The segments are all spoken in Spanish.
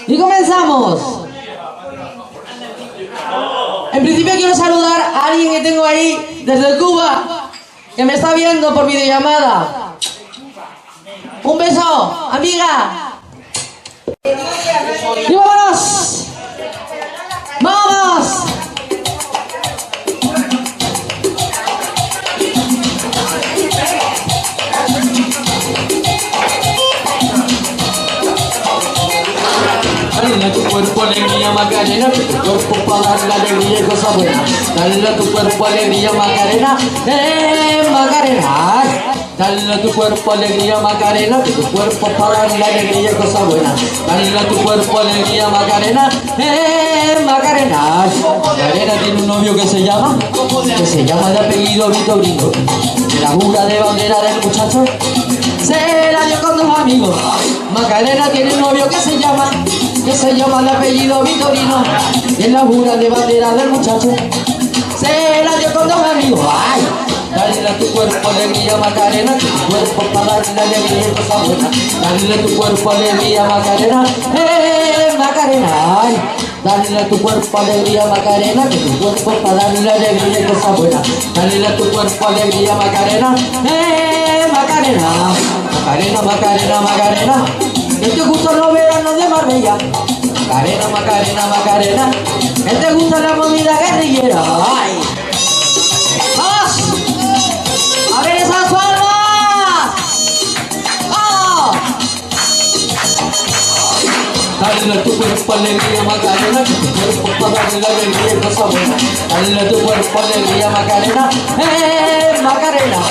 Y comenzamos. En principio quiero saludar a alguien que tengo ahí desde Cuba, que me está viendo por videollamada. Un beso, amiga. ¡Y vámonos! ¡Vamos! Dale a tu cuerpo alegría Macarena, que tu cuerpo para dar la alegría y cosas buenas. Dale a tu cuerpo alegría Macarena, Macarena. Dale a tu cuerpo alegría Macarena, que tu cuerpo para dar la alegría y cosas buenas. Dale a tu cuerpo alegría Macarena, Macarena. Macarena tiene un novio que se llama de apellido Vitorino. De la jura de bandera del muchacho se la dio con dos amigos. Macarena tiene un novio que se llama de apellido Vitorino. Y en la jura de bandera del muchacho se la dio con dos amigos. Ay, dale a tu cuerpo alegría Macarena, que tu cuerpo para darle alegría y cosas buenas. Dale a tu cuerpo alegría Macarena, Macarena. Ay, dale a tu cuerpo alegría Macarena, que tu cuerpo para darle alegría y cosas buenas. Dale a tu cuerpo alegría Macarena, Macarena. Macarena, Macarena, Macarena, que te gustan los veranos de Marbella. Macarena, Macarena, Macarena, que te gusta la movida guerrillera. ¡Ay! ¡Vamos! ¡A ver esas palmas! ¡Vamos! Dale a tu cuerpo alegría Macarena, que tu cuerpo para darle la alegría y cosas buenas. Dale a tu cuerpo alegría Macarena, Macarena.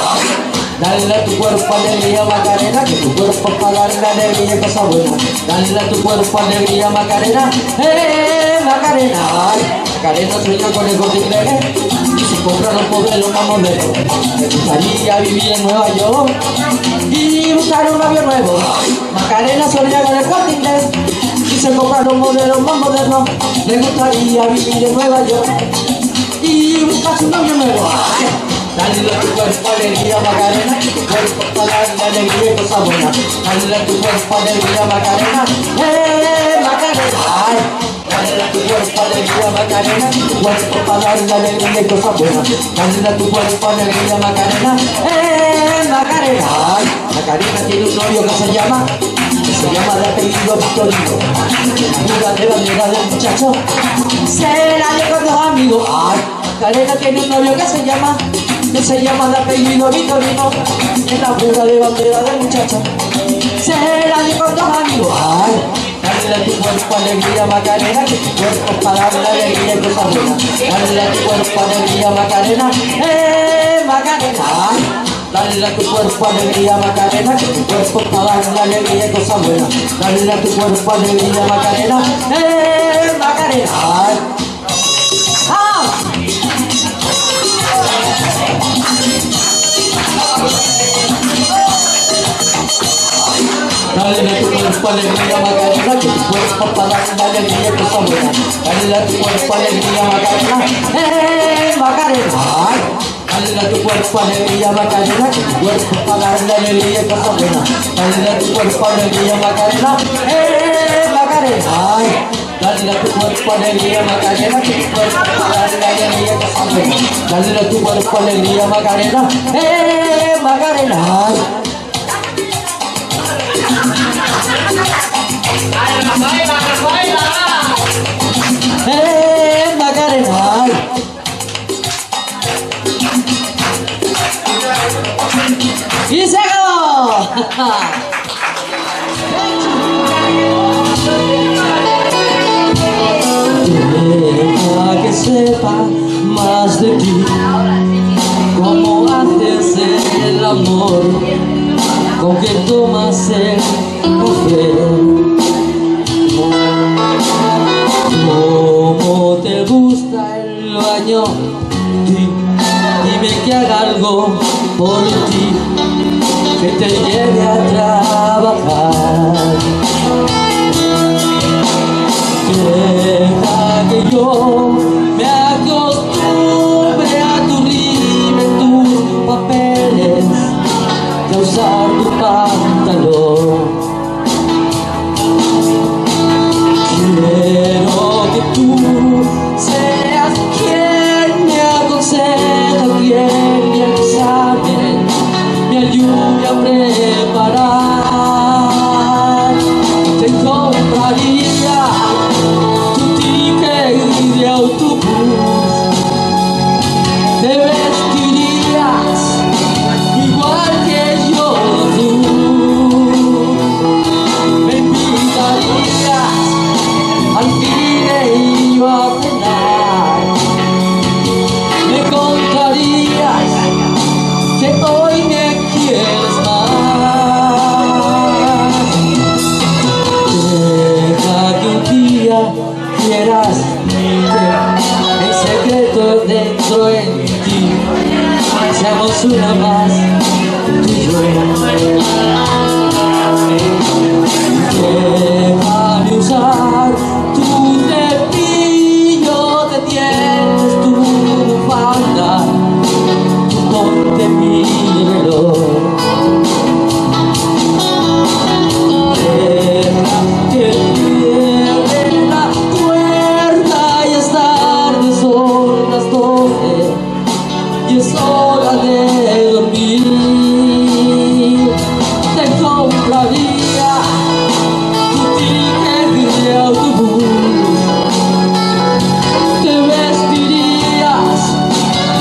Dale a tu cuerpo alegría Macarena, que tu cuerpo para darle la alegría y cosas buenas. Dale a tu cuerpo alegría Macarena, Macarena. Ay, Macarena sueña con el Corte Inglés y se compra los modelos más modernos. Me gustaría vivir en Nueva York y buscar un novio nuevo. Macarena sueña con el Corte Inglés y se compra los modelos más modernos. Me gustaría vivir en Nueva York y buscar su novio nuevo. Ay, dale a tu cuerpo alegría Macarena, que tu cuerpo para darle alegría y cosas buenas. Dale a tu cuerpo alegría Macarena, Macarena. Ay, dale a tu cuerpo alegría Macarena, que tu cuerpo para darle alegría y cosas buenas. Dale a tu cuerpo alegría Macarena, Macarena. Ay, Macarena tiene un novio que se llama de apellido Vitorino. La de bandera del muchacho se la dio con dos amigos. Ay, Macarena tiene un novio que se llama de apellido Vitorino. En la jura de bandera del muchacho se la dio con dos amigos. Ay, dale a tu cuerpo alegría Macarena, que tu cuerpo para darle alegría y cosas buenas. Dale a tu cuerpo alegría Macarena, Macarena. Ay, dale a tu cuerpo alegría Macarena, que tu cuerpo para darle alegría y cosas buenas. Dale a tu cuerpo alegría Macarena, Macarena. Ay. Dale a tu cuerpo alegría Macarena, que tu cuerpo para darle alegría y cosas buenas. Dale a tu cuerpo alegría Macarena, Macarena. Dale a tu cuerpo alegría Macarena, que tu cuerpo para darle alegría y cosas buenas. Dale a tu cuerpo alegría Macarena, Macarena. Dale a tu cuerpo alegría Macarena, que tu cuerpo para darle alegría y cosas buenas. Dale a tu cuerpo alegría Macarena, Macarena. Macarena. Y se acabó. Deja que sepa más de ti, cómo haces el amor, con que tomas el café, cómo te gusta el baño. Dime que haga algo por ti, que te lleve atrás. encuentro en ti. Seamos una más, tú y yo. Déjame usar tu cepillo de dientes, tu bufanda, ponte mi reloj. Deja que cierre la puerta y es tarde, son las 12 y es hora de dormir. Te compraría tu ticket de autobús, te vestirías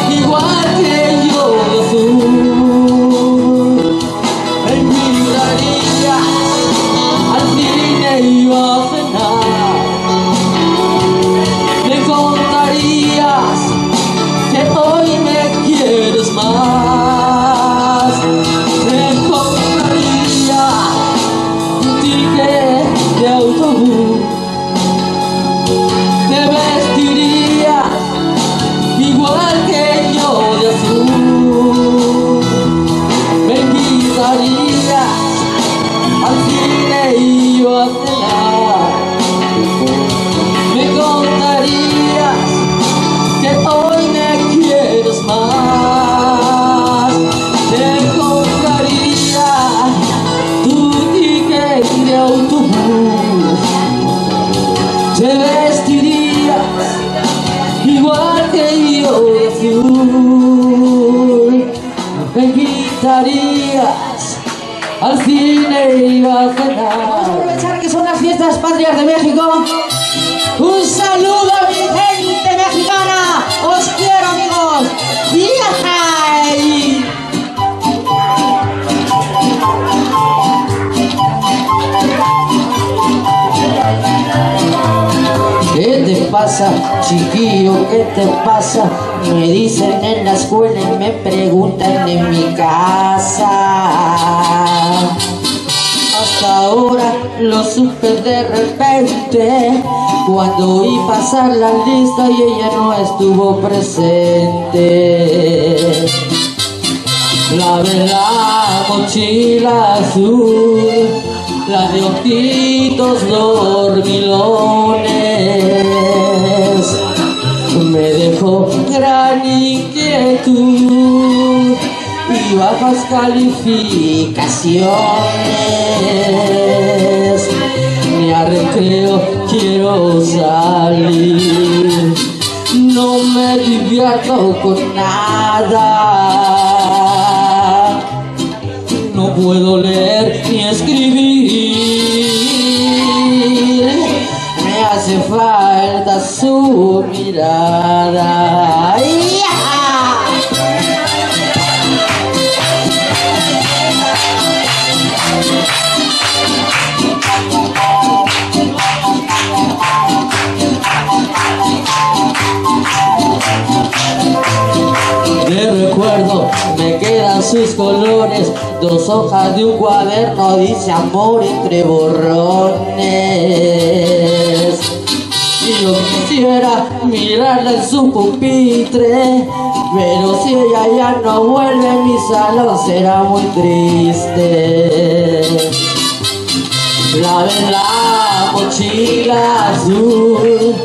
igual que yo de azul, me invitarías al cine y a cenar, me contarías que hoy me quieres más, me compraría un ticket de autobús, te vestirías igual que yo de azul, me invitarías al cine y yo a cenar, me contarías que hoy me quieres más, te compraría tu ticket de autobús, te vestirías igual que yo de azul, me invitarías al cine y a cenar. Vamos a aprovechar que son las fiestas patrias de México. Un saludo a mi gente mexicana. Os quiero, amigos. ¡Yay! ¿Qué te pasa, chiquillo? ¿Qué te pasa? Me dicen en la escuela y me preguntan en mi casa. Hasta ahora lo supe de repente, cuando oí pasar la lista y ella no estuvo presente. Lavé la mochila azul, la de ojitos dormilones, me dejó gran inquietud y bajas calificaciones. Ni a recreo quiero salir, no me divierto con nada. No puedo leer ni escribir, me hace falta su mirada. De recuerdo me quedan sus colores, 2 hojas de un cuaderno, dice amor entre borrones. Y yo quisiera mirarla en su pupitre, pero si ella ya no vuelve, mi salón será muy triste. Lavé la mochila azul,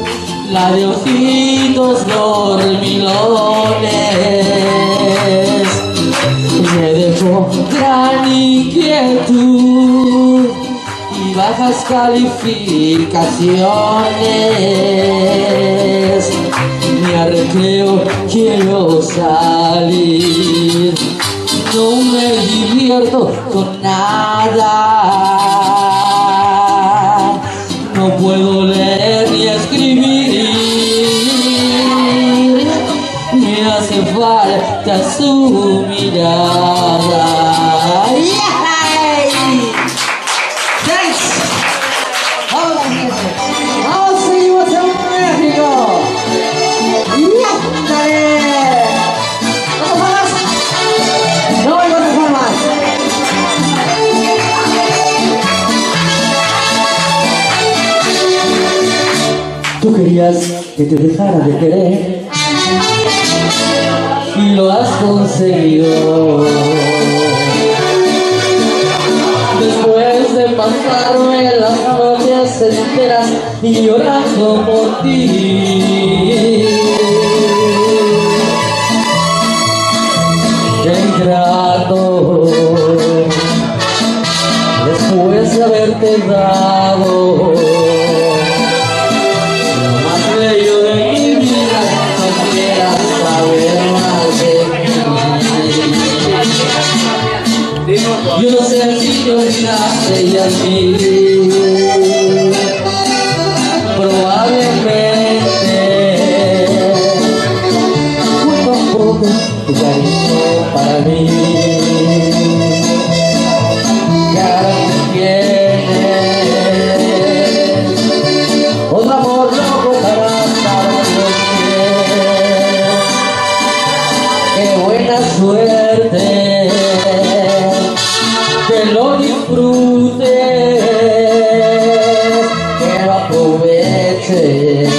la de ojitos dormilones, me dejó gran inquietud y bajas calificaciones. Ni a recreo quiero salir, no me divierto con nada. No puedo leer ni escribir, me hace falta su mirada. Thanks. Vamos, gente. Vamos, seguimos en México. ¡Yándale! ¿Otras formas? No hay otras formas. Tú querías que te dejara de querer, lo has conseguido. Después de pasarme las noches enteras y llorando por ti, qué ingrato, después de haberte dado lo más bello de mi vida, no quieras saber más de mí. Yo no sé si te olvidaste y a mí probablemente poco a poco tu cariño para mí ya no tienes otro amor loco para saber qué buena suerte que lo disfrutes, que lo aproveches,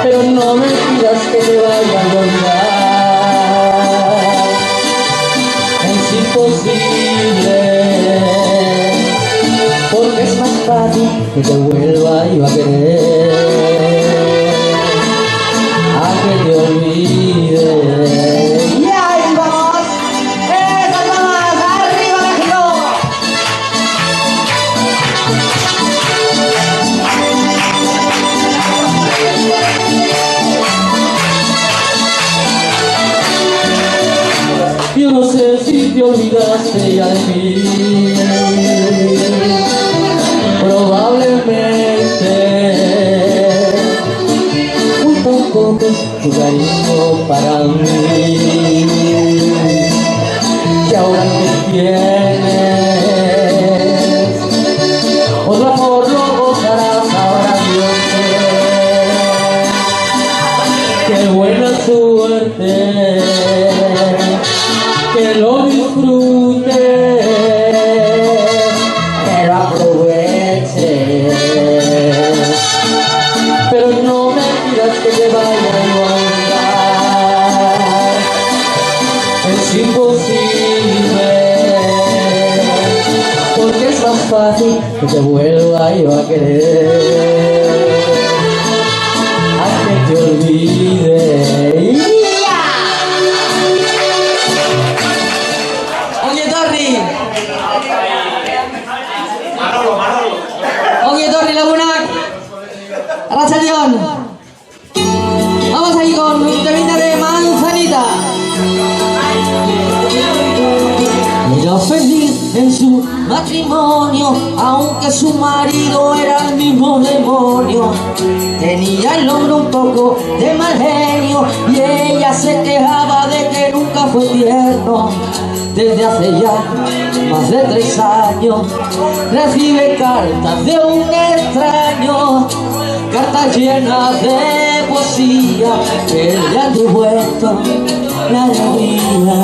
pero no me pidas que te vaya a olvidar, es imposible, porque es más fácil que te vuelva yo a querer, a que te olvides. Yo no sé si te olvidaste ya de mí, probablemente muy poco tu cariño para mí, que ahora que tienes otro amor lo gozarás, ahora yo sé, qué buena suerte, que lo disfrutes, que lo aproveches, pero no me pidas que te vaya a olvidar, es imposible, porque es más fácil que te vuelva yo a querer, a que te olvides. Oke, Torri Lagunak Rasadion. Vamos ahí con un temita de Manzanita. Era feliz en su matrimonio, aunque su marido era el mismo demonio. Tenía el hombre un poco de mal genio y ella se quejaba de que nunca fue tierno. Desde hace ya más de 3 años recibe cartas de un extraño, cartas llenas de poesía que le han devuelto la alegría.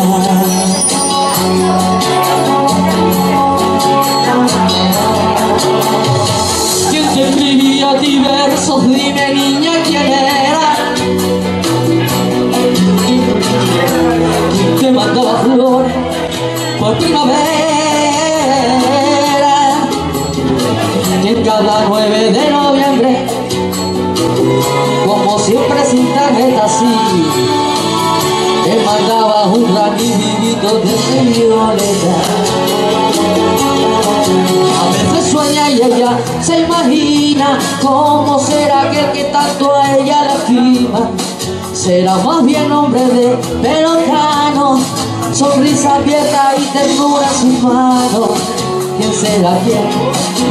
¿Quién te escribía a ti versos? Dime, niña, ¿quién era? ¿Quién te mandaba flores por primavera? En cada 9 de noviembre, como siempre sin tarjeta así, te mandaba un ramillito de violeta. A veces sueña y ella se imagina cómo será aquel que tanto a ella lastima. Será más bien hombre de pelo cano, sonrisa abierta y ternura en sus manos. ¿Quién será quien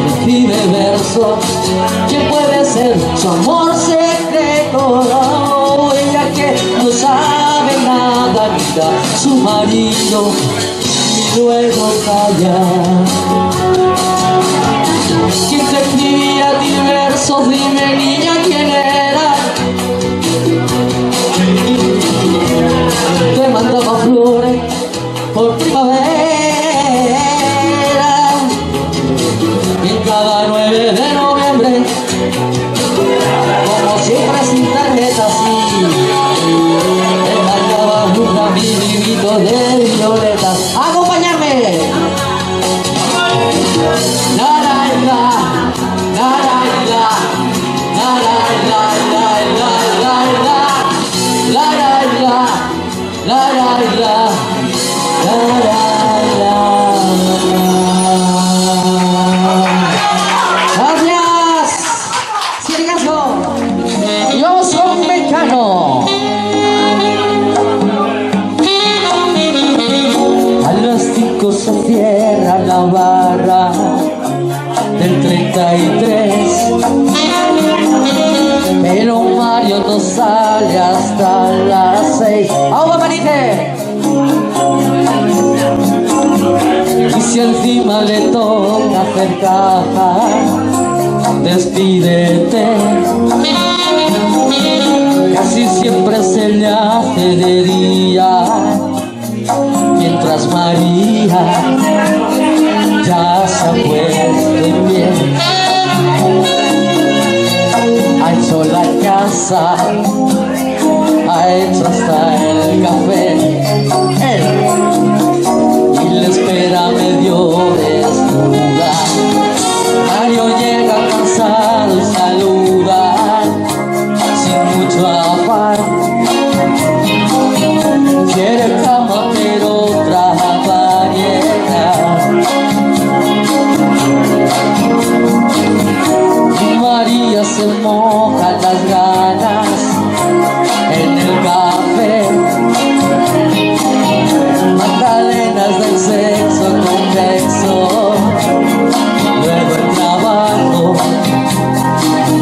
escribe versos? ¿Quién puede ser su amor secreto? Oh, ella que no sabe nada, mira su marido y luego calla. ¿Quién te escribía a ti versos? Dime, niña, ¿quién era? Te mandaba flores por primavera, y en cada 9 de noviembre, como siempre sin tarjeta así, rito de violetas. ¡Acompañarme! La la la, la la la, la la la, la la la la, la la la, la la la, la la la. Gracias. Sirigazo. Y vamos con Mecano. A las 5 se cierra la barra del 33, pero Mario no sale hasta las 6. ¡Agua, Marite! Y si encima le toca hacer caja, despídete. Casi siempre se le hace de día, mientras María ya se ha puesto en pie. Ha hecho la casa, ha hecho hasta el café, y le espera medio desnuda. Mario llega cansado y saluda sin mucho afán. Quiere cama pero otra variedad. Y María se moja las ganas en el café. Magdalenas del sexo convexo. Luego el trabajo,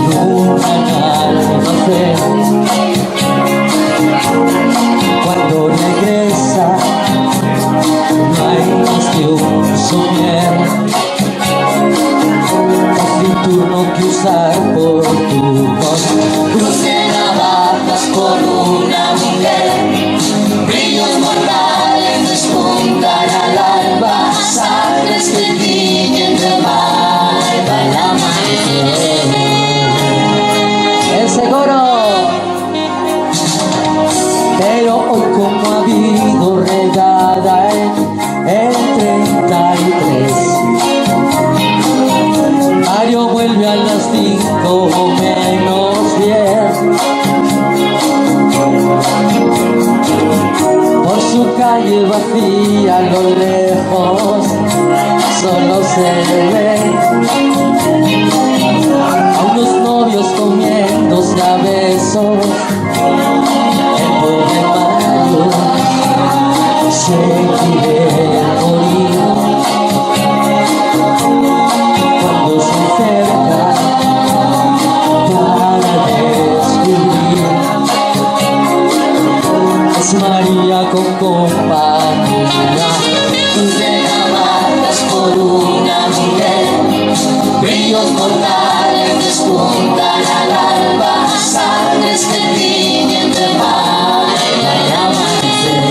nunca almacén. Cuando regresa, no hay más que un somier. Casi turno que usar por turnos. Cruce navajas por una mujer. Brillos mortales despuntan al alba. Sangres que tiñen de malva el amanecer. Ese coro. Pero hoy como ha habido regada en 33, Mario vuelve a las 5 menos 10. Por su calle vacía a lo lejos solo se ve a unos novios comiéndose a besos. El pobre Mario se quiere morir cuando se acerca para descubrir. Es María con compañía. De navajas por una mujer. Brillos mortales despuntan al alba. Sangres que tiñen de mal el amanecer.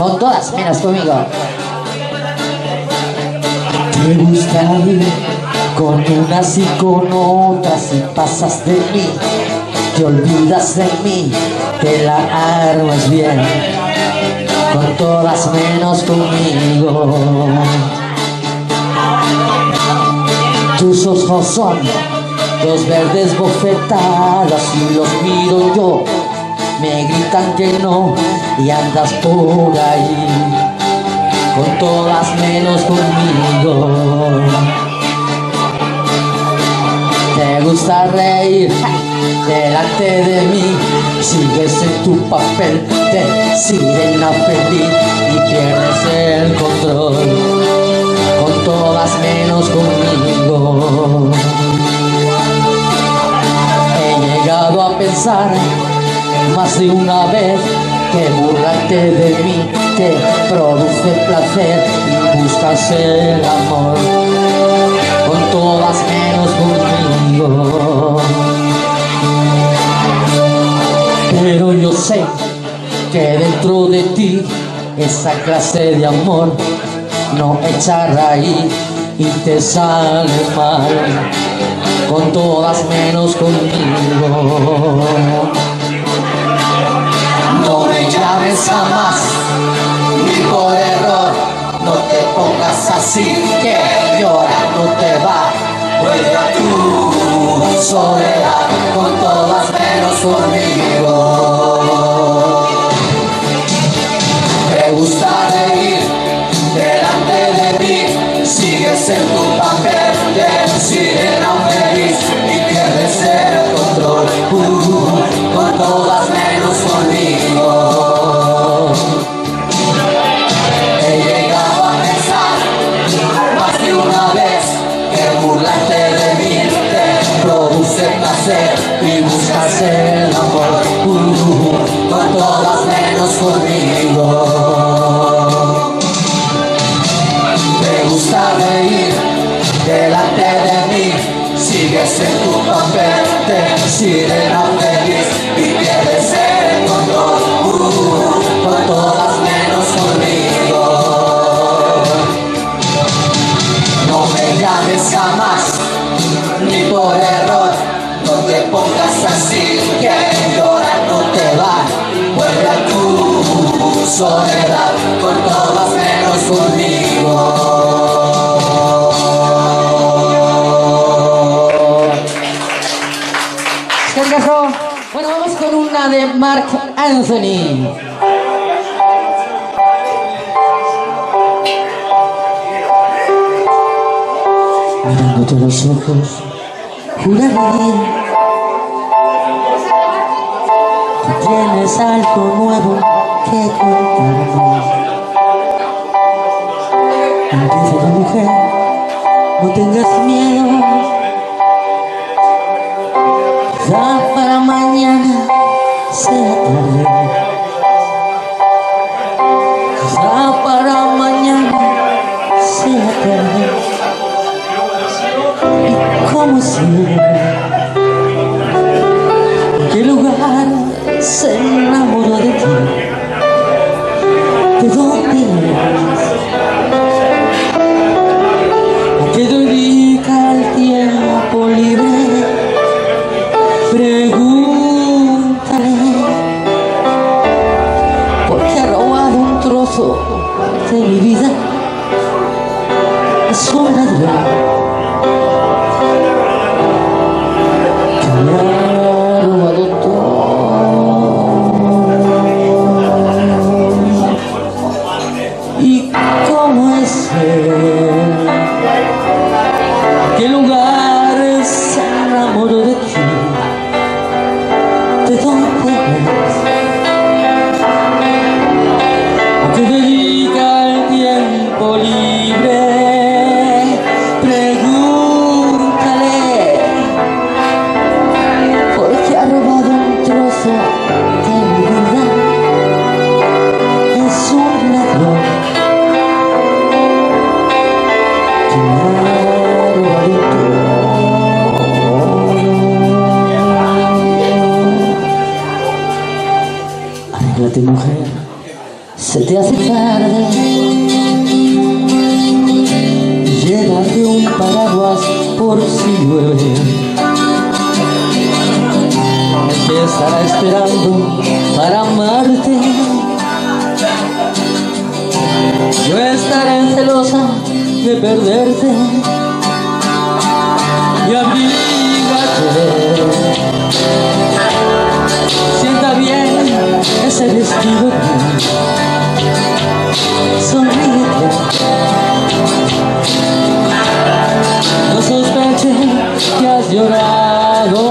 con todas menos conmigo. Te gusta ir con unas y con otras y pasas de mí, te olvidas de mí, te la armas bien, con todas menos conmigo. Tus ojos son dos verdes bofetadas y los miro yo, me gritan que no y andas por ahí, con todas menos conmigo. Te gusta reír delante de mí, sigues en tu papel de sirena feliz y pierdes el control, con todas menos conmigo. He llegado a pensar más de una vez que burlarte de mí te produce placer y buscas el amor, con todas menos conmigo. Pero yo sé que dentro de ti esa clase de amor no echa raíz y te sale mal, con todas menos conmigo. No me llames jamás, ni por error, no te pongas así, que llorar no te va. Vuelve a tu soledad, con todas menos conmigo. Me gusta reír delante de mí, sigues en tu papel de sirena feliz y pierdes el control, con todas menos conmigo. He llegado a pensar más de una vez que burlarte de mí te produce placer y buscas el amor, con todas menos conmigo. Me gusta reír delante de mí, sigues en tu papel de sirena feliz y pierdes el control, con todas menos conmigo. No me llames jamás, ni por error, no te pongas así, que llorar no te va. Vuelve a tu soledad, con todas menos conmigo. Bueno, vamos con una de Marc Anthony. Mirándote a los ojos, juraré que tienes algo nuevo que contarme. Dice la mujer, no tengas miedo, quizá para mañana sea tarde, quizá para mañana sea tarde. ¿Y cómo es él? ¿En qué lugar se enamoró de ti? ¿De dónde eres? ¿A qué dedica el tiempo libre? Pregúntale, porque ha robado un trozo de mi vida. Es un ladrón que me ha robado todo. ¿Y cómo es él? ¿Qué lugar se enamoró de ti? ¿De dónde eres? ¿A qué dedica el tiempo libre? Pregúntale, porque ha robado un trozo de mi vida. Es un ladrón que me ha robado todo. Arréglate, mujer, Se te hace tarde, llévate un paraguas por si llueve. Te estará esperando para amarte. Yo estaré celosa de perderte. Y abrígate, sienta bien ese vestido, sonríete, no sospeche que has llorado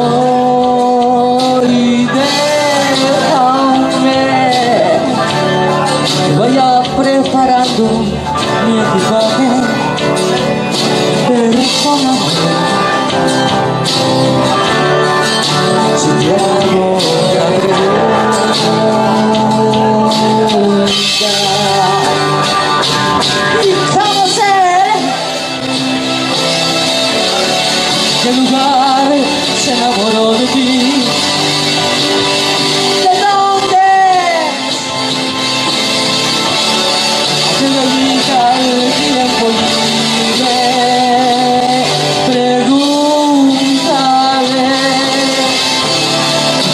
y déjame que vaya preparando mi equipaje. Perdóname si te hago la pregunta. ¿Y cómo sé qué lugar se enamoró de ti? ¿De dónde se dedica el tiempo libre? Pregúntale,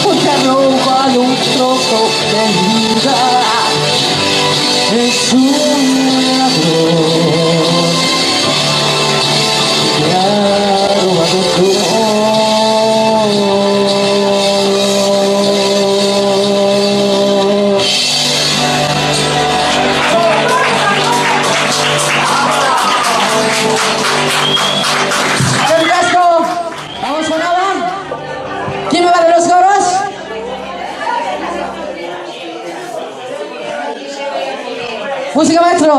porque ha robado un trozo de vida. Es un ladrón que ha robado todo. ¡Qué casco! ¿Vamos a nada? ¿Quién me va de los coros? Música, maestro.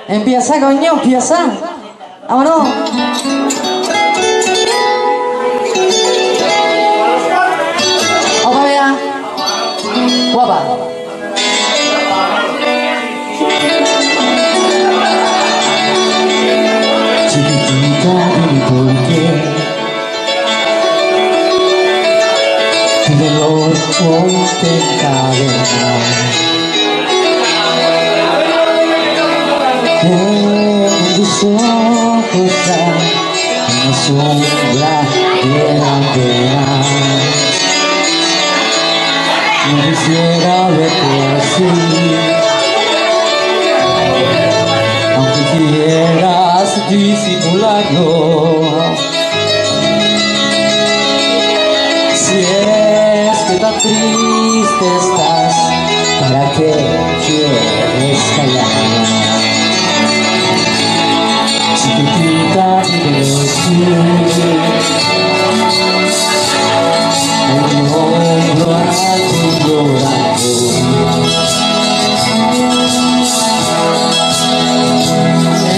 Empieza, coño, empieza. Vámonos. Opa, vea. Guapa. Chiquitita, dime por qué tu dolor hoy te encadena. En tus ojos hay una sombra llena de pena. No quisiera verte así, aunque quieras disimularlo. Si es que tan triste estás, ¿para qué quieres callar? Chiquitita, dímelo sí, en mi hombro alto llorando.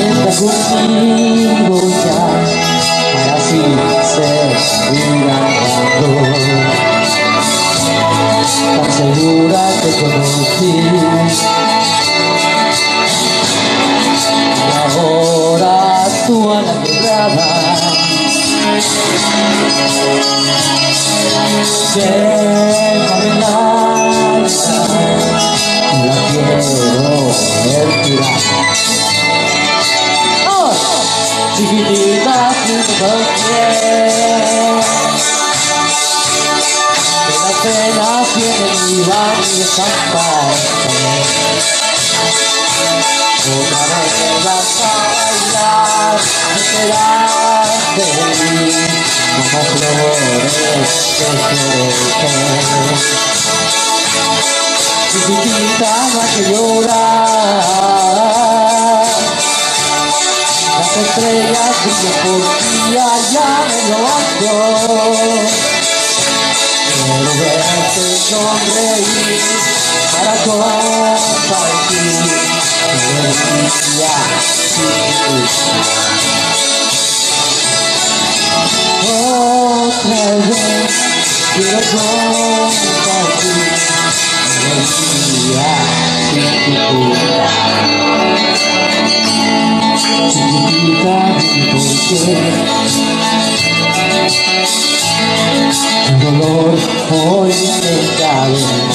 Entra conmigo ya, para así seguir andando. Tan segura te conocí, y ahora tú a la quebrada. Déjame la quiero ver tirar. ¡Oh! Chiquitita, por qué que las penas vienen y van y desaparecen. Otra vez vas a bailar, esperar de mí como flores que florecen. Chiquitita, no hay que llorar, las estrellas brillan por ti allá en lo alto. Quiero verte sonreír para compartir el día sin otra vez quiero compartir el día sin chiquitita, porque tu dolor hoy te encadena.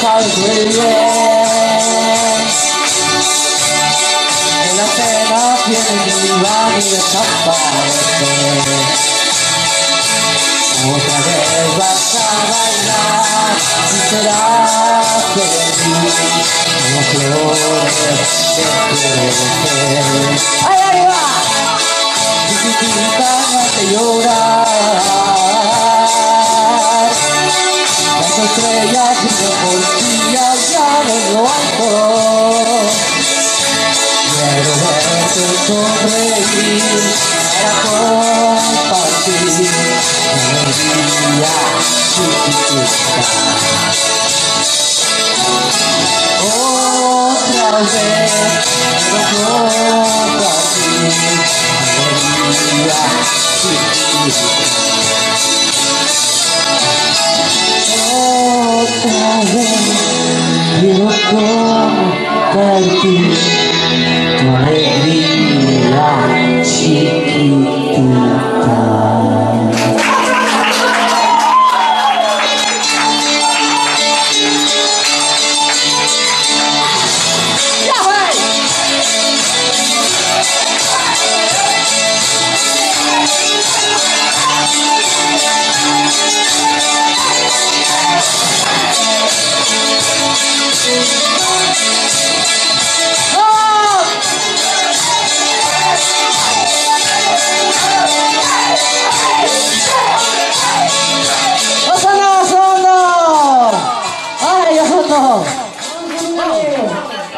sabes muy bien que la pena tiene mi van y desaparece. Otra vez vas a bailar y serás feliz como flores de florecer. ¡Ay, ahí va! Chiquitita, no hay que llorar. Las estrellas brillan por ti allá en lo alto. Quiero verte sonreír para compartir un día chiquitita. Otra vez quiero compartir un día chiquitita. Otra vez quiero compartir tu alegría chiquitita.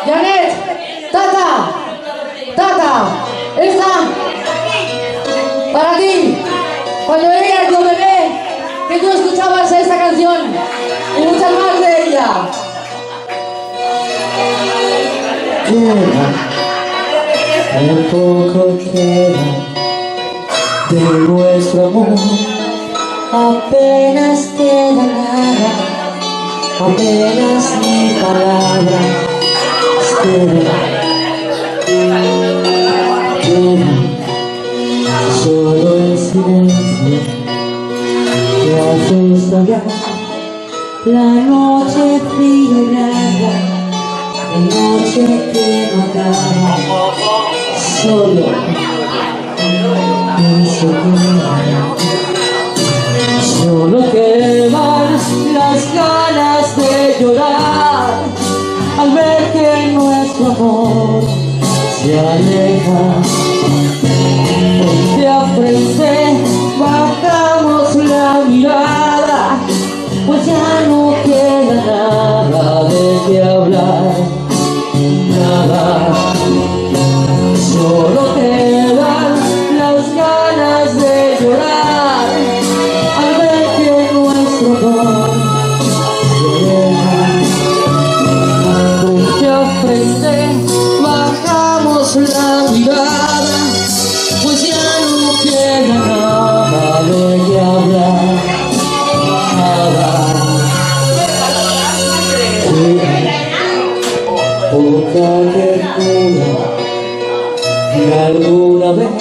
Janet, Tata, esta para ti. Cuando eras yo bebé, que tú escuchabas esta canción y muchas más de ella. Un poco queda de nuestro amor, apenas queda nada, apenas mi palabra queda solo el silencio que hace estallar la noche fría y larga, la noche que no acaba. Solo eso queda. Solo quedan las ganas de llorar al ver que nuestro amor se aleja. Frente a frente bajamos la mirada, pues ya no queda nada de qué hablar, nada. Solo quedan las ganas de llorar al ver que nuestro amor se aleja. Frente a frente bajamos la mirada, pues ya no queda nada de qué hablar, nada. Poca ternura que alguna vez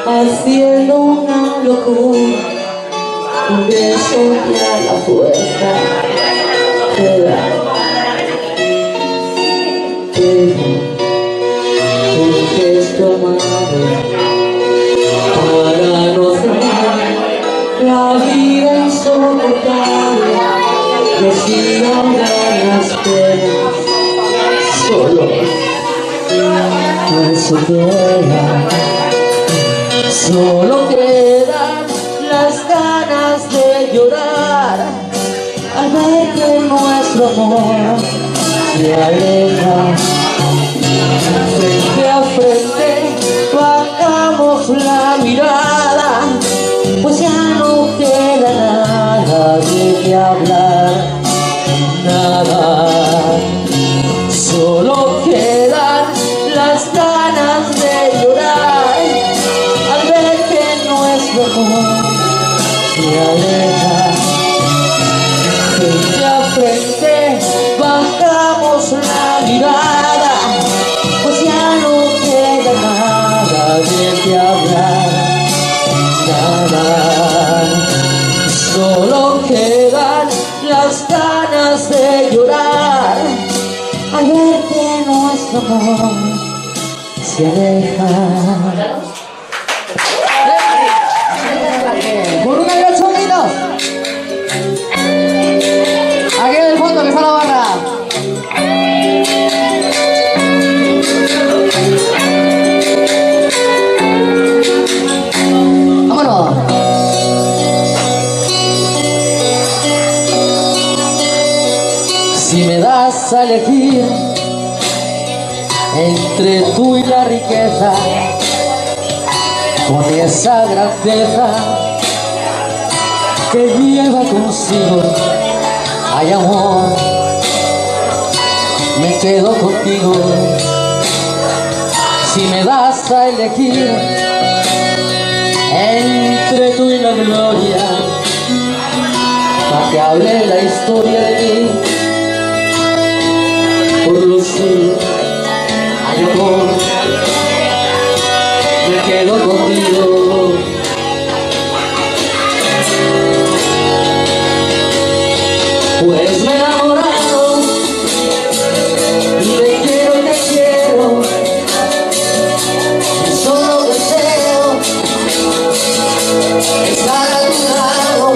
haciendo una locura, un beso que a la fuerza queda un gesto amable para no hacer la vida insoportable, que sigan las penas. Solo eso queda, solo quedan las ganas de llorar al ver que nuestro amor se aleja. Frente a frente bajamos la mirada, pues ya no queda nada de qué hablar, nada. Solo quedan las ganas de llorar al ver que nuestro amor se aleja. Frente a frente bajamos la mirada, pues ya no queda nada de qué hablar, nada. Solo quedan las ganas de amor se aleja. Por una de los chonitos. Aquí en el fondo que está la barra. Vámonos. Si me das a elegir entre tú y la riqueza, con esa grandeza que lleva consigo, ay amor, me quedo contigo. Si me das a elegir entre tú y la gloria, para que hable la historia de mí, por los siglos, ay amor, me quedo contigo. Pues me he enamorado y te quiero, y solo deseo estar a tu lado,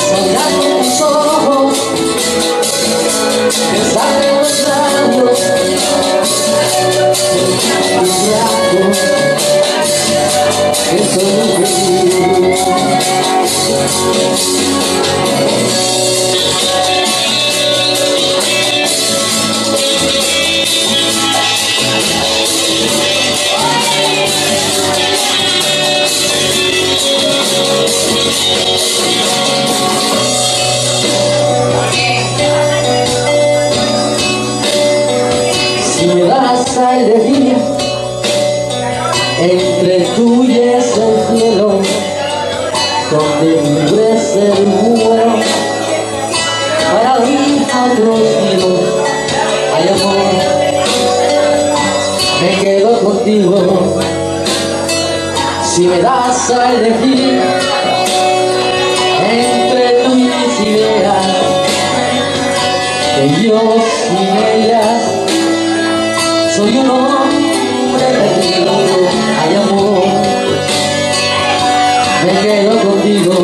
soñar con tus ojos, besar en los labios, tus brazos, que soy feliz. Si me das a elegir entre tú y ese cielo, donde libre ser muero para abrir a otros cielos, ay amor, me quedo contigo. Si me das a elegir entre tú y mis ideas, que yo sin ellas soy un hombre perdido, ay amor, me quedo contigo.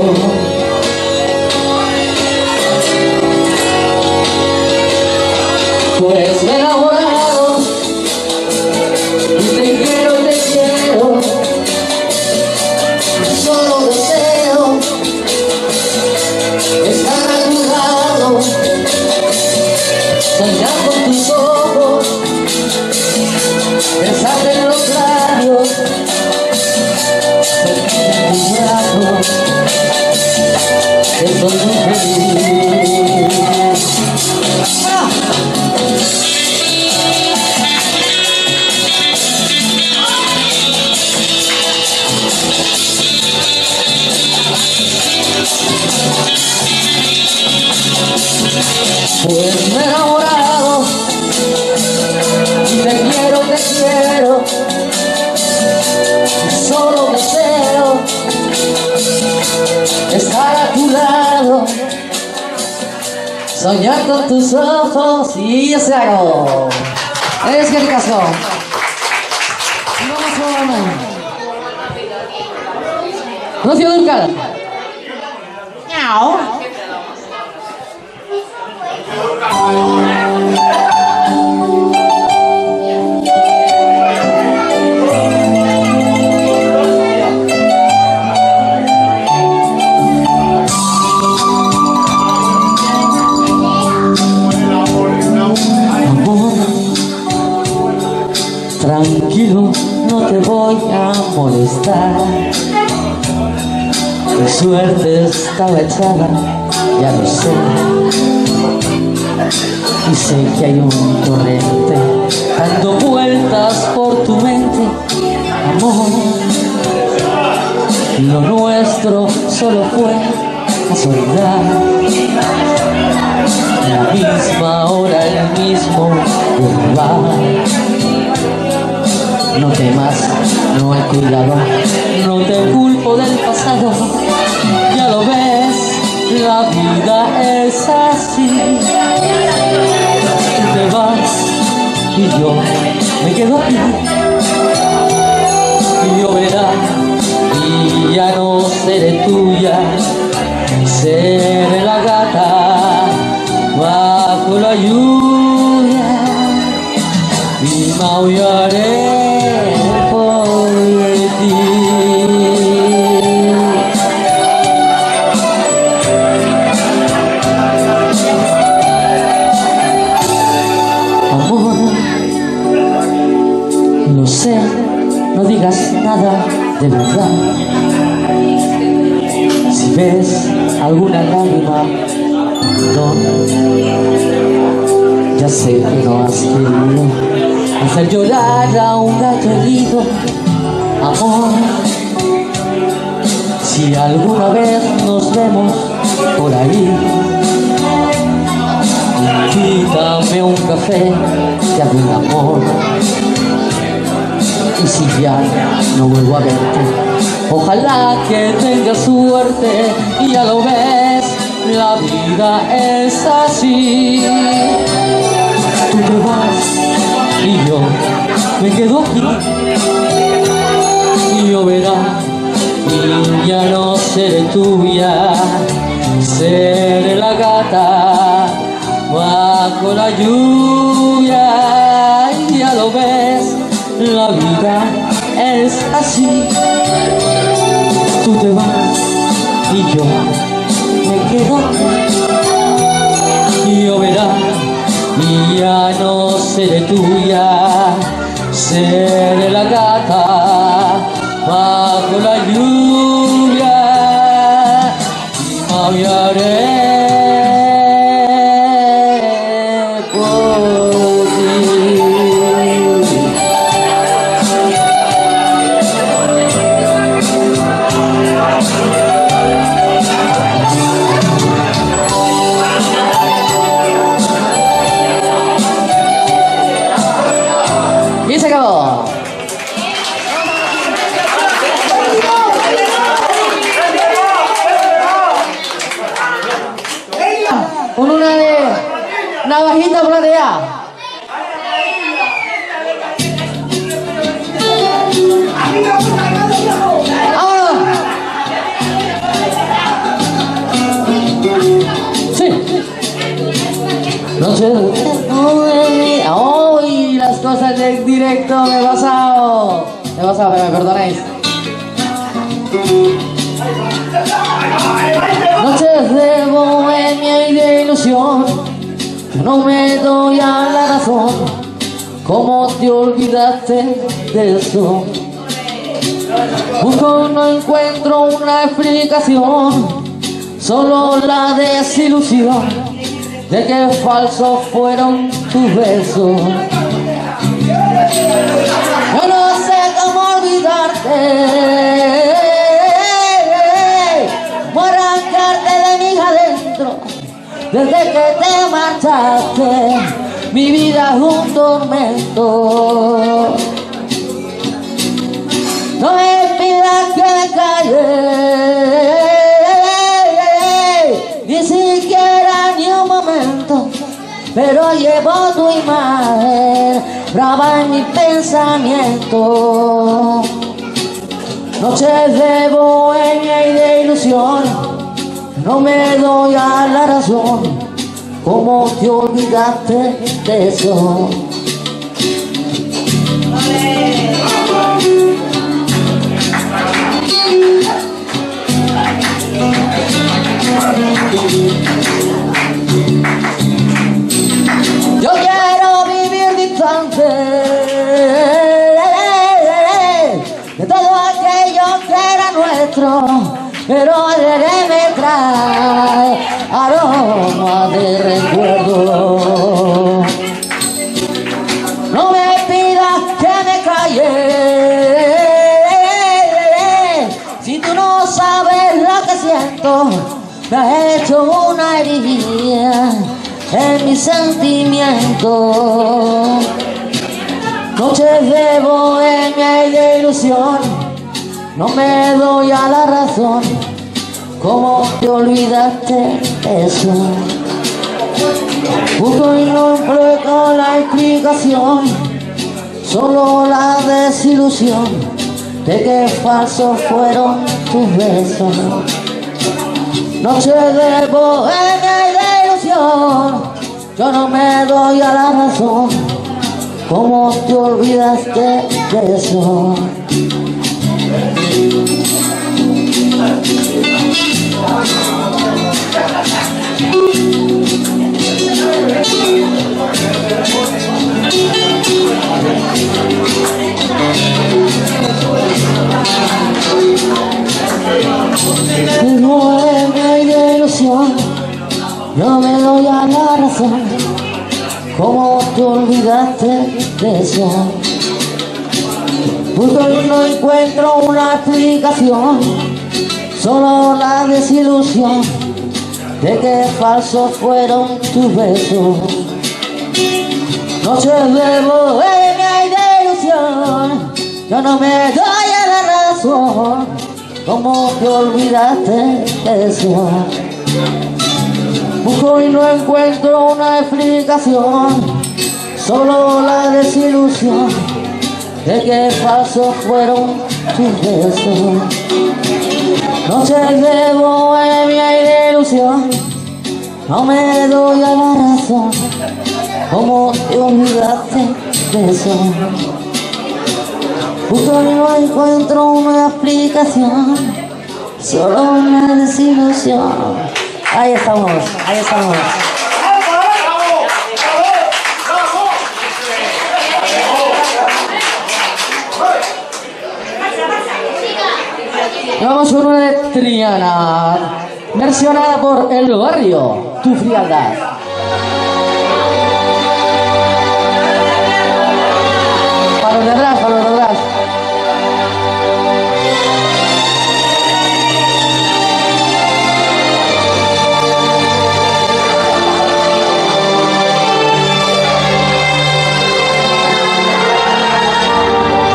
Pues me he enamorado y te quiero, solo deseo estar a tu lado, soñar con tus ojos, besarte en los labios, sentir en tus brazos, que soy muy feliz. ¡Ah! Pues me he enamorado y te quiero, y solo deseo estar a tu lado, soñar con tus ojos y ese hago. Es que ricasco. Vamos a ver. Rocío Dúrcal. Miau. Tranquilo, no te voy a molestar. Mi suerte estaba echada, ya lo sé. Y sé que hay un torrente dando vueltas por tu mente, amor. Lo nuestro solo fue casualidad. La misma hora, el mismo lugar. No temas, no hay cuidado, no te culpo del pasado. Ya lo ves, la vida es así. Te vas y yo me quedo aquí. Y lloverá y ya no seré tuya, seré la gata bajo la lluvia y maullaré por ti. Amor, lo sé, no digas nada de verdad. Si ves alguna lágrima, no, ya sé que no has querido hacer llorar a un gato herido. Amor, si alguna vez nos vemos por ahí, quítame un café, te hago el amor. Y si ya no vuelvo a verte, ojalá que tengas suerte. Y ya lo ves, la vida es así. Tú te vas y yo me quedo aquí. Y lloverá y ya no seré tuya, seré la gata bajo la lluvia. Y ya lo ves, la vida es así. Tú te vas y yo me quedo. Y lloverá y ya no seré tuya, seré la gata bajo la lluvia y maullaré por ti. Y se acabó. Con una de navajita plateada. ¡Vámonos! Sí. No sé. ¡Ay! Las cosas del directo me he pasado. Me he pasado, pero me perdonéis. Noches de bohemia y de ilusión, yo no me doy a la razón. ¿Cómo te olvidaste de eso? Busco, no encuentro una explicación, solo la desilusión de que falsos fueron tus besos. Yo no sé cómo olvidarte, desde que te marchaste, mi vida es un tormento. No me pidas que me calle, ni siquiera ni un momento, pero llevo tu imagen grabada en mi pensamiento. Noches de bohemia y de ilusión, no me doy a la razón. ¿Cómo te olvidaste de eso? Yo quiero vivir distante de todo aquello que era nuestro, pero el aire me trae aroma de recuerdo. No me pidas que me calle, si tú no sabes lo que siento. Me has hecho una herida en mi sentimiento. Noches de bohemia y de ilusión, no me doy a la razón. ¿Cómo te olvidaste eso? Busco y no encuentro la explicación, solo la desilusión de que falsos fueron tus besos. Noche de bohemia y de ilusión, yo no me doy a la razón, cómo te olvidaste de eso. De bohemia y de ilusión, no me doy a la razón, cómo te olvidaste de eso. Busco y no encuentro una explicación, solo la desilusión de que falsos fueron tus besos. Noches de bohemia y de ilusión, yo no me doy a la razón, cómo te olvidaste de eso. Busco y no encuentro una explicación, solo la desilusión de que falsos fueron tus besos. Noches de bohemia y de ilusión, no me doy a la razón, cómo te olvidaste de eso. Busco y no encuentro una explicación, solo una desilusión. Ahí estamos, ahí estamos. Vamos con una de Triana, versionada por El Barrio, Tu Frialdad. Para los de atrás, para los de atrás.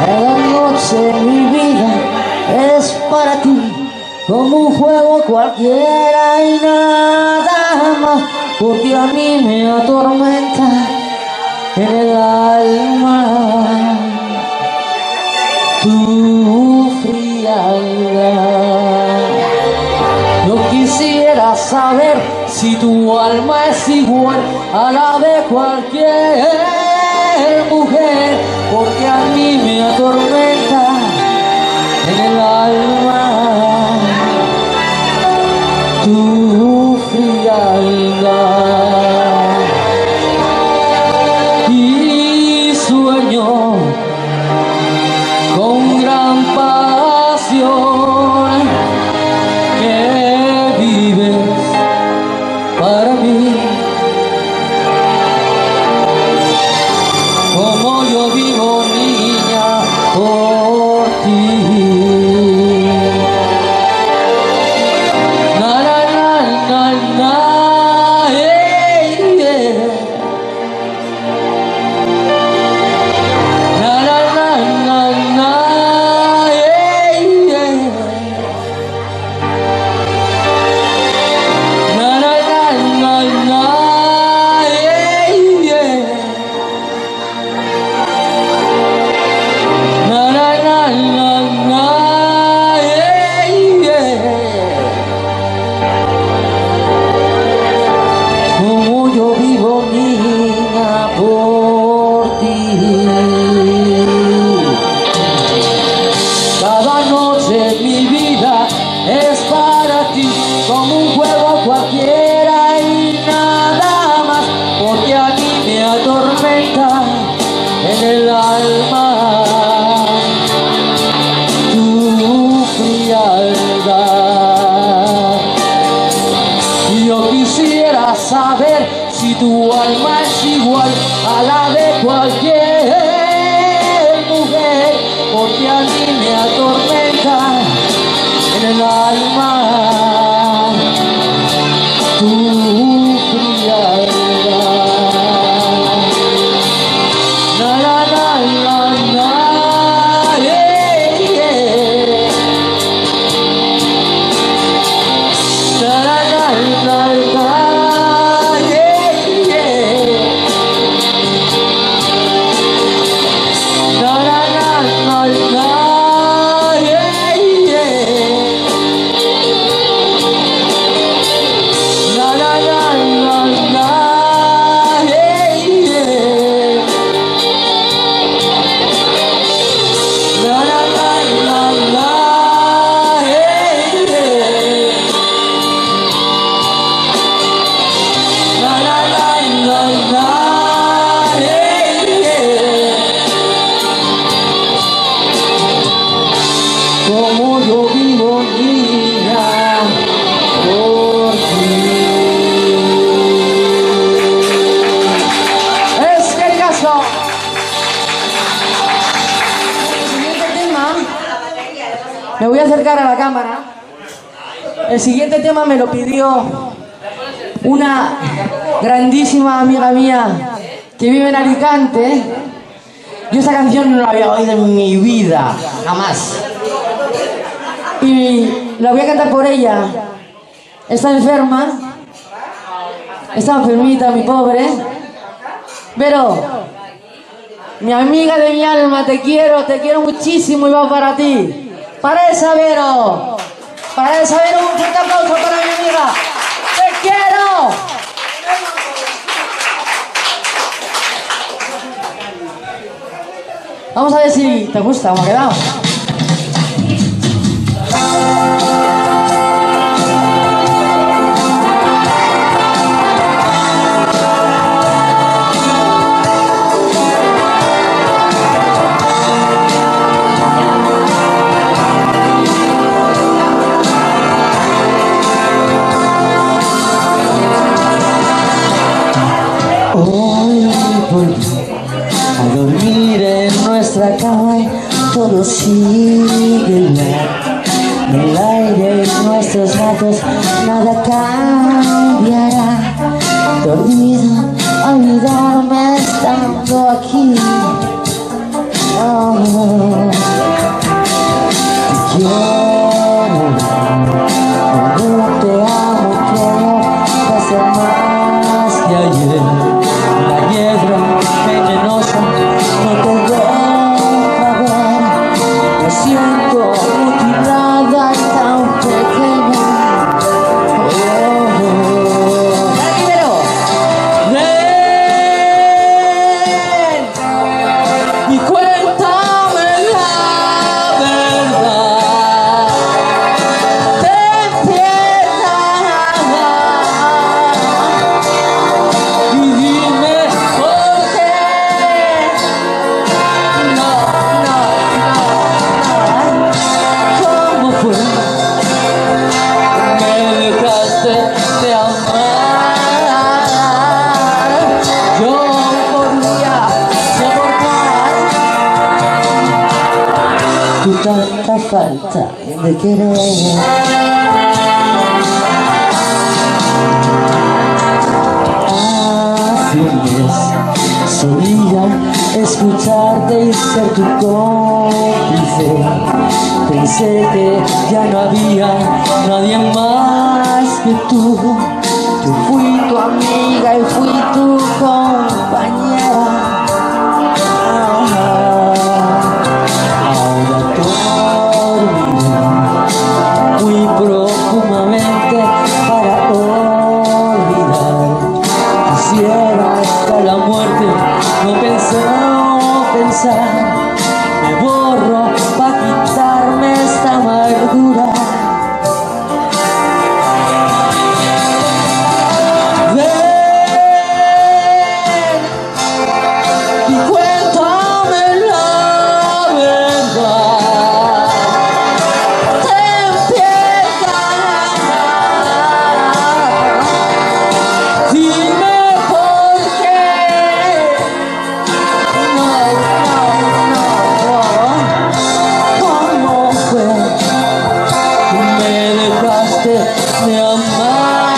Cada noche mi vida es para ti, como un juego cualquiera y nada más, porque a mí me atormenta en el alma tu frialdad. Yo quisiera saber si tu alma es igual a la de cualquier mujer, porque a mí me atormenta en el alma tu frialdad. Y sueño con gran pasión que vives para mí, como yo vivo, niña, por ti. Na, na, na, na, na, yeah. Na, na, na, na, na, yeah. Na, na, na, na, na, yeah. Na, na, na, na, na, yeah. Como yo vivo, niña, por ti. Cada noche mi vida es para ti, como un juego cualquiera y nada más, porque a mí me atormenta en el alma tu frialdad. Yo quisiera saber si tu alma es igual a la de cualquier mujer, porque a mí me atormenta en el alma tu frialdad. Na, na, na, na, na, yeah, yeah. Na, na, na, na, na, yeah, yeah. como yo vivo, niña, por ti. Es que el caso. El siguiente tema, me voy a acercar a la cámara. El siguiente tema me lo pidió una grandísima amiga mía que vive en Alicante. Yo esa canción no la había oído en mi vida, jamás. Y la voy a cantar por ella. Está enferma, está enfermita, mi pobre. Pero, mi amiga de mi alma, te quiero muchísimo y va para ti. Para esa Vero, un fuerte aplauso para mi amiga. ¡Te quiero! Vamos a ver si te gusta cómo ha quedado. Hoy volví a dormir en nuestra cama y todo sigue igual. El aire y nuestros gatos, nada cambiará. Dormido, olvidarme estando aquí. Oh, te quiero, como te amo, quiero hacer más que ayer. La hiedra venenosa no te deja ver. Me siento mutilada y tan pequeña. Ven y cuéntame la verdad. Ten piedad y dime por qué. ¿Cómo fue? Me dejaste de amar. Yo podría soportar tu tanta falta de querer. Hace un mes solía escucharte y ser tu cómplice. Pensé que ya no había nadie más que tú. Yo fui tu amiga y fui tu compañera. Ahora dormiré muy profundamente para olvidar. Quisiera hasta la muerte no pensar. Me borro para quitarme esta amargura. Ven y cuéntame la verdad. Ten piedad. Dime por qué. ¿Cómo fue? Me dejaste de amar.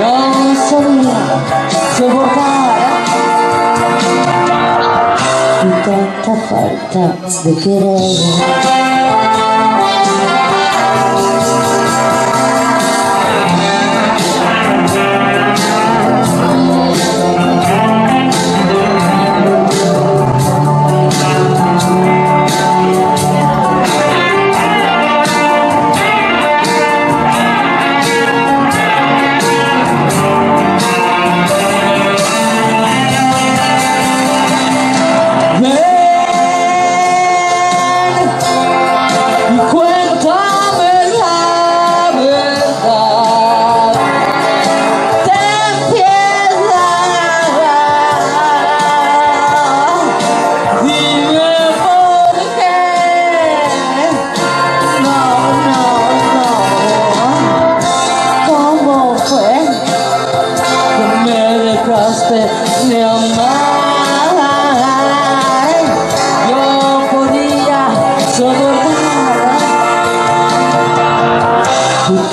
No sabía soportar tu tanta falta de querer. Ven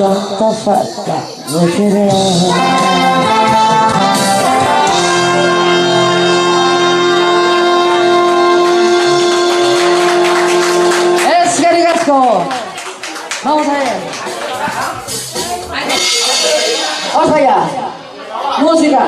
tanta falta de querer. ¡Es Garigasco! Vamos a ver. Vamos allá. Música.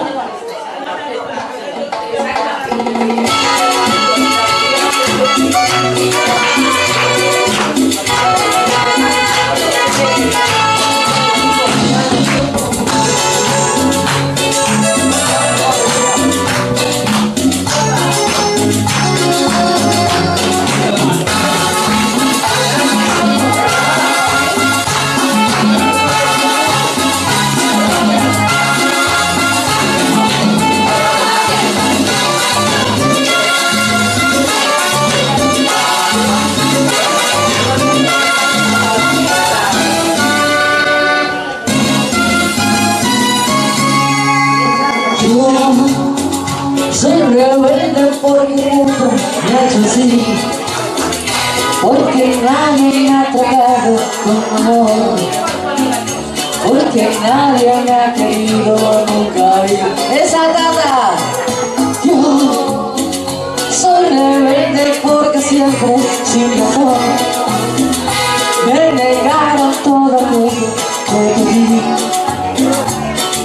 Soy rebelde porque me ha hecho así, porque nadie me ha tratado con amor, porque nadie me ha querido nunca ir. ¡Esa tata! Yo soy rebelde porque siempre, sin razón, me negaron todo lo que pedí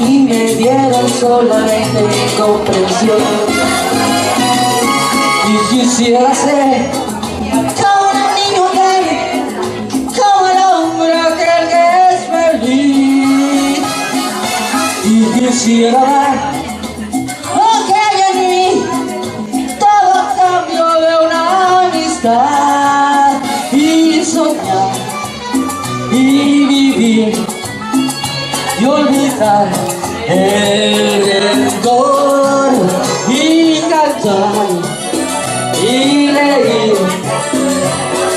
y me dieron solamente incomprensión. Y quisiera ser como el niño aquel, como el hombre aquel que es feliz. Y quisiera dar lo que hay en mí, todo a cambio de una amistad, y soñar y vivir y olvidar el rencor, y cantar y reír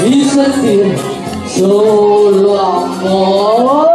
y sentir solo amor.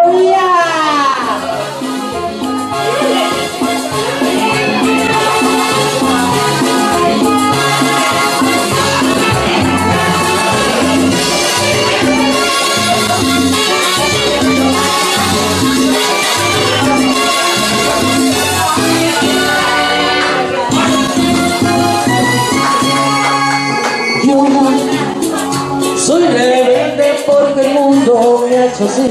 Soy rebelde porque el mundo me ha hecho así,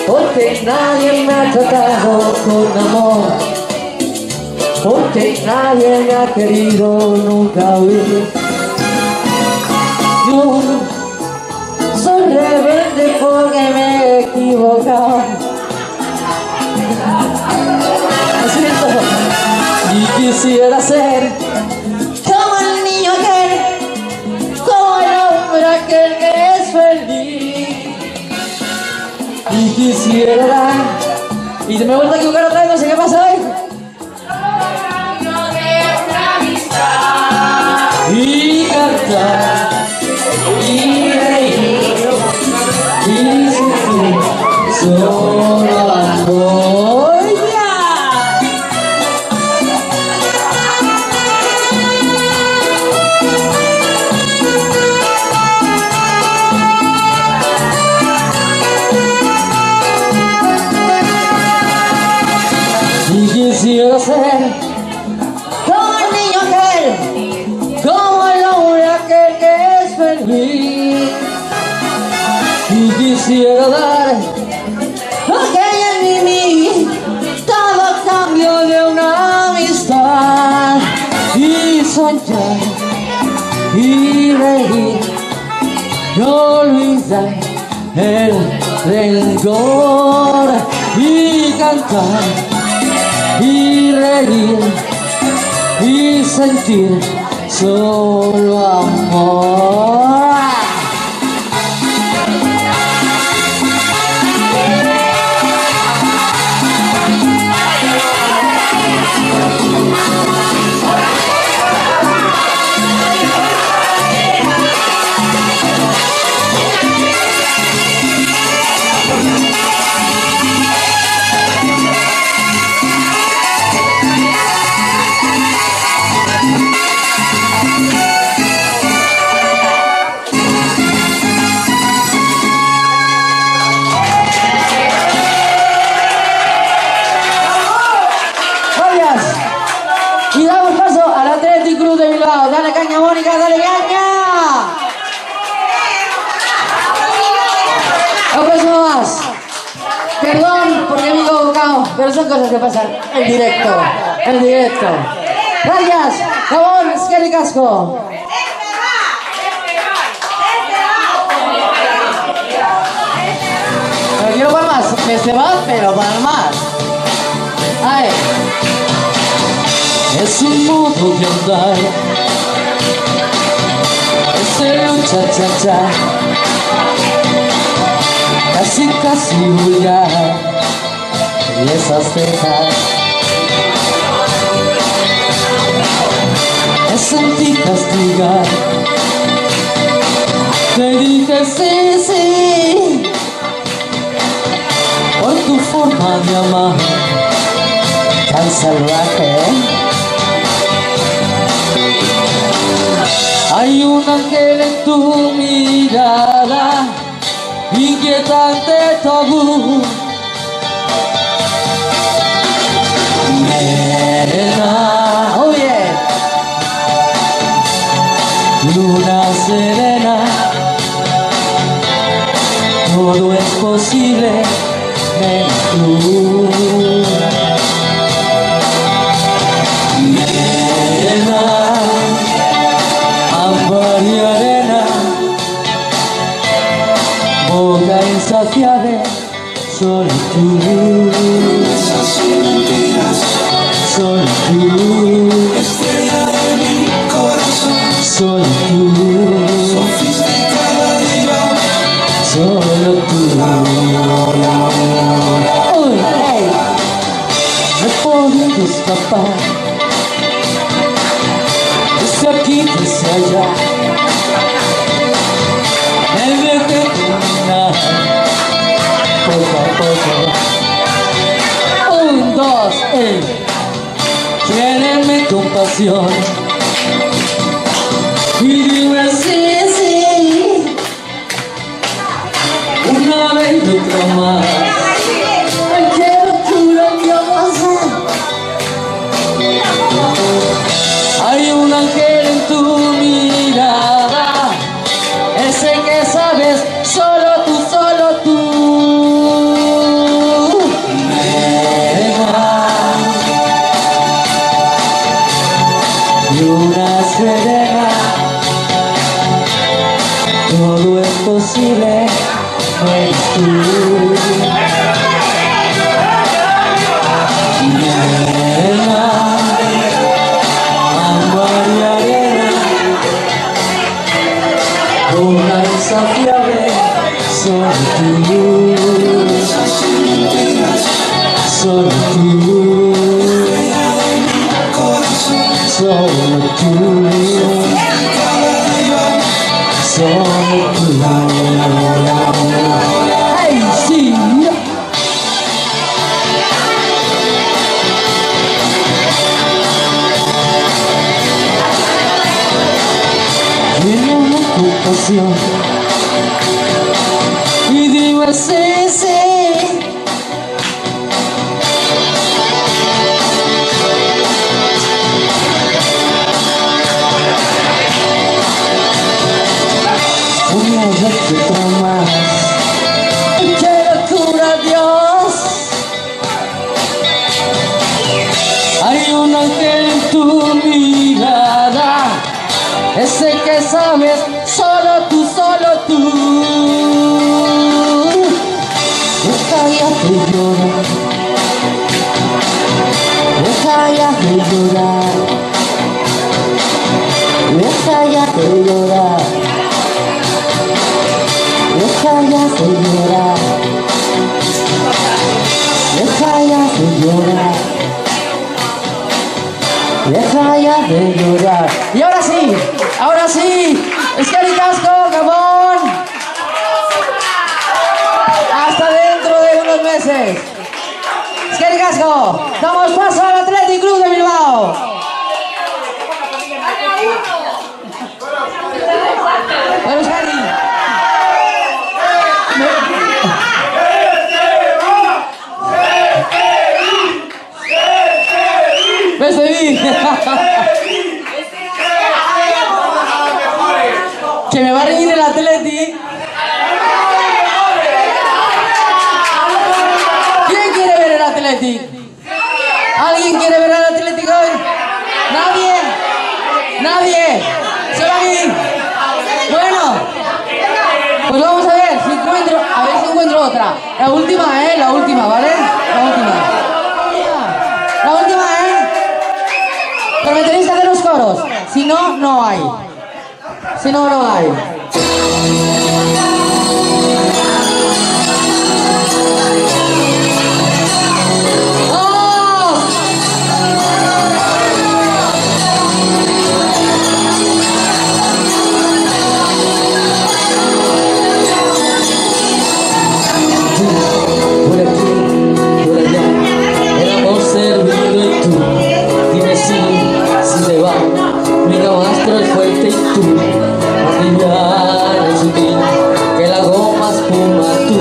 porque nadie me ha tratado con amor, porque nadie me ha querido nunca oír. Yo soy rebelde porque me he equivocado. Lo siento. Y quisiera ser como el niño aquel, como el hombre aquel que es feliz. Y quisiera dar, y me vuelvo a equivocar otra vez, no sé qué pasa hoy. Y cantar y reír y sentir solo amor. Y quisiera ser como el niño aquel, como el hombre aquel que es feliz. Y quisiera dar lo que hay en mí, todo a cambio de una amistad, y soñar y reír y olvidar el rencor, y cantar y reír y sentir solo amor. pero son cosas que pasan en directo. En directo. Gracias. Gabón, Esquel y Casco. Pero quiero para más. Este va, pero para más. Ay. Es un modo de andar, es el cha-cha-cha, casi casi vulgar, y esas cejas. Es sentí castigar, te dije sí, sí, por tu forma de amar, tan salvaje. Hay un ángel en tu mirada, inquietante tabú. Nena, Oye. luna serena, todo es posible, menos tú. Nena, ámbar y arena, boca insaciable, solo tú. Esas mentiras, solo tú. Estrella de mi corazón, solo tú. Sofisticada diva, solo tú. Uy, hey. No he podido escapar, desde aquí, desde allá, me dejé caminar poco a poco. 1, 2, Tiéneme compasión y dime sí, sí, una vez y otra más. Ay, qué locura, Dios. Hay un ángel en tu mirada, ese que sabes, solo tú, solo tú. Nena, luna serena, todo es posible, eres tú. Nena, ámbar y arena, boca insaciable, solo tú. Solo tú. Solo tú. Solo tú. ¡Ay, sí! Tiene compasión y dime sí, sí. Una vez que tomas, qué locura, Dios. Hay un ángel en tu mirada, ese que sabes, solo tú, solo tú. Deja ya de llorar, deja ya de llorar, deja ya de llorar, deja ya de llorar, deja ya de llorar, deja ya de llorar. Y ahora sí, Esquel y Casco, Gabón. Hasta dentro de unos meses. Esquel y Casco, damos paso al Athletic Club de Bilbao. Pero Esquel, me estoy que me va a reñir el Athletic. ¿Quién quiere ver el Athletic? otra. La última, la última, ¿vale? La última. La última, Pero me tenéis que hacer los coros. Si no, no hay. Si no, no hay. Por aquí, por allá, el amor servido y tú. Dime si te va, mi camastro es fuerte y tú. A brillar el sutil, que la goma espuma tú.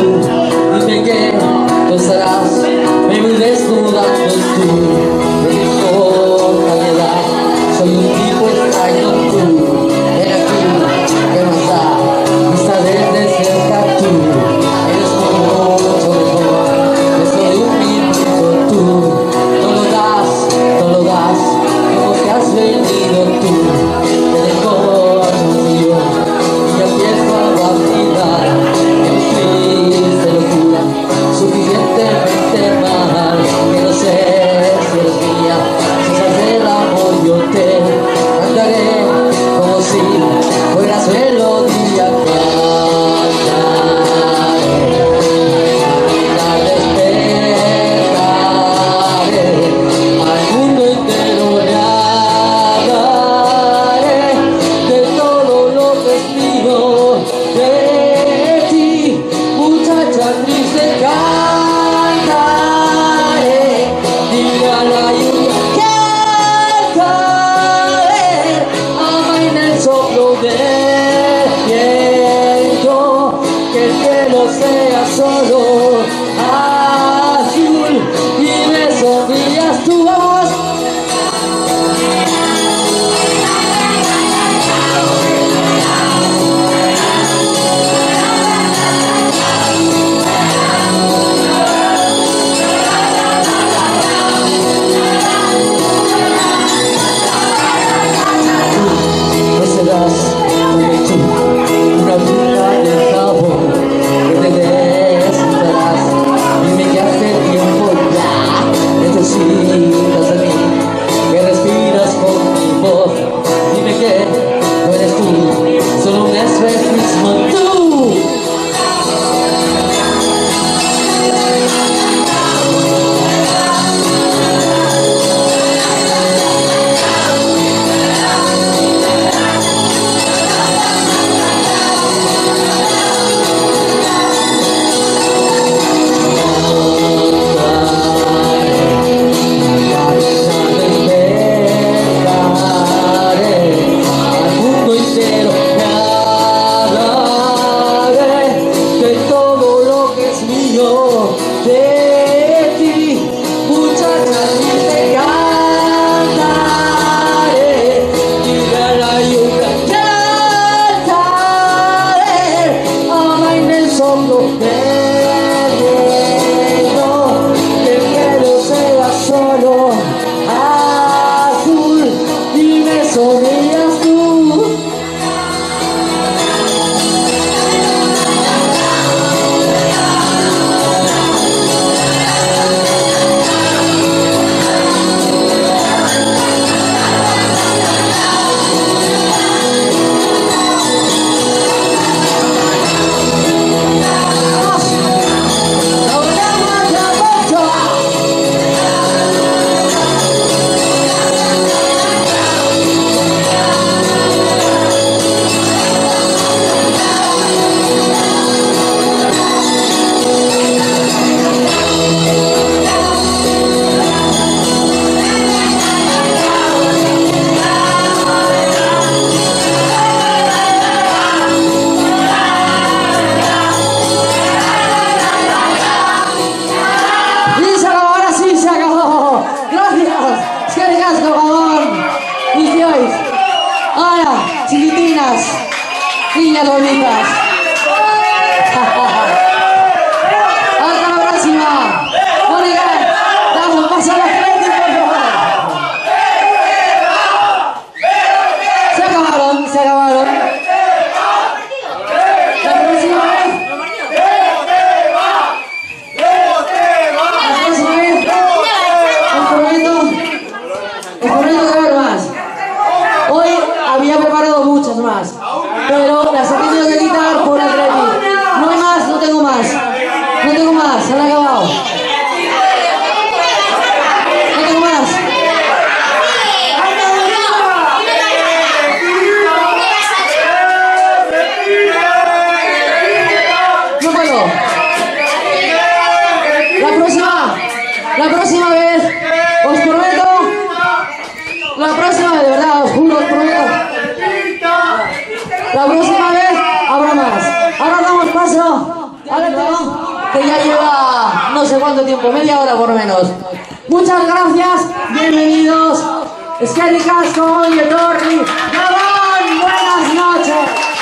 Dime que tú estarás, me voy desnudando tú. No me importa mi edad, soy un tipo extraño tú. Ven aquí, ¿qué más da? Vista desde cerca tú. Eres mucho mejor, yo soy un minuto tú. No lo das, como que has venido tú. Te dejo yo y empiezo a vacilar. En triste locura, suficientemente mal, que no sé si eres mía. Si estás del amor yo te cantaré como si fueras melodía. Sea solo azul y me sonrías tu voz. No serás como tú, una bruja de jabón que te desnudará que ya lleva no sé cuánto tiempo, media hora por lo menos. Muchas gracias, bienvenidos. Eskerrik asko, ongi etorri. Gabon, buenas noches.